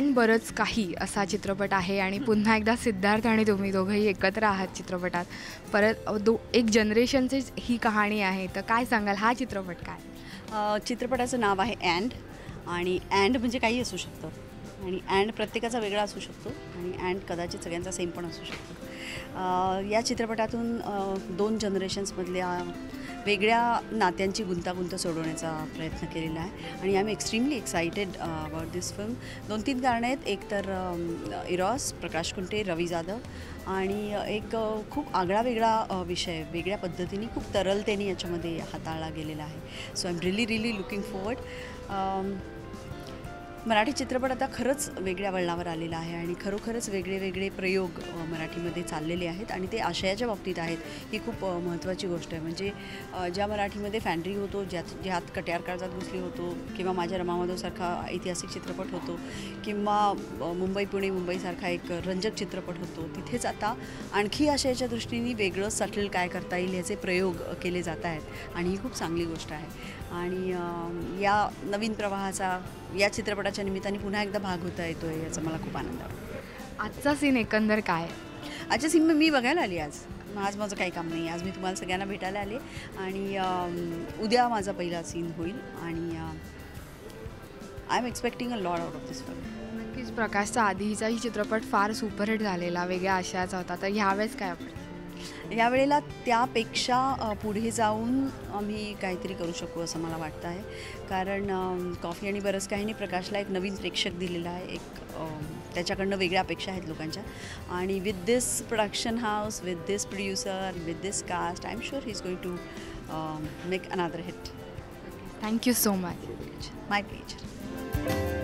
And बरंच काही असा चित्रपट आहे आणि पुन्हा एकदा सिद्धार्थ आणि तुम्ही दोघंही एकत्र आहात चित्रपटात. परत एक जनरेशनची ही कहाणी आहे, तर काय सांगाल हा चित्रपट काय? चित्रपटाचं नाव आहे अँड. आणि अँड म्हणजे काही असू शकतं आणि अँड प्रत्येकाचा वेगळा असू शकतो आणि अँड कदाचित सगळ्यांचा सेम पण असू शकतो. या चित्रपटातून 2 जनरेशन्समधल्या वेगळ्या नात्यांची गुंतागुंत सोडवण्याचा प्रयत्न केलेला आहे आणि I am extremely excited about this film. 2-3 कारणं आहेत. एक तर इरॉस, प्रकाश कुंटे, रवी जाधव आणि एक खूप आगळा-वेगळा विषय वेगळ्या पद्धतीने खूप तरलतेने याच्यामध्ये हाताळला गेलेला आहे. So I am really looking forward. Marathi चित्रपट आता खरंच वेगळ्या वळणावर आलेला आहे आणि खरोखरच वेगळे प्रयोग मराठीमध्ये चाललेले आहेत आणि ते आशयाच्या बाबतीत आहेत. ही खूप महत्त्वाची गोष्ट आहे. म्हणजे ज्या मराठीमध्ये फॅन्ड्री होतो, ज्यात कट्यार काळजात घुसली होतो किंवा माझ्या रमामाधवसारखा ऐतिहासिक चित्रपट होतो किंवा मुंबई पुणे मुंबईसारखा एक रंजक चित्रपट होतो, तिथेच आता आणखी आशयाच्या दृष्टीने वेगळं सटल काय करता येईल याचे प्रयोग केले जात आहेत आणि ही खूप चांगली गोष्ट आहे. आणि या नवीन प्रवाहाचा या चित्रपटाच्या निमित्ताने पुन्हा एकदा भाग होता येतो आहे याचा मला खूप आनंद वाटतो. आजचा सीन एकंदर काय? आजच्या सीन मी बघायला आली आज माझं काही काम नाही. आज मी तुम्हाला सगळ्यांना भेटायला आले आणि उद्या माझा पहिला सीन होईल आणि I am expecting a lot out of this film. नक्कीच प्रकाशचा आधीचाही चित्रपट फार सुपरहिट झालेला, वेगळ्या आशयाचा होता, तर ह्यावेळेस काय आपण यावेळेला त्यापेक्षा पुढे जाऊन आम्ही काहीतरी करू शकू असं मला वाटतं आहे. कारण कॉफी आणि बरंच काहींनी प्रकाशला एक नवीन प्रेक्षक दिलेला आहे. त्याच्याकडनं वेगळ्या अपेक्षा आहेत लोकांच्या आणि with this production house, with this producer, with this cast, I am sure he is going to make another hit. Thank you so much. My pleasure.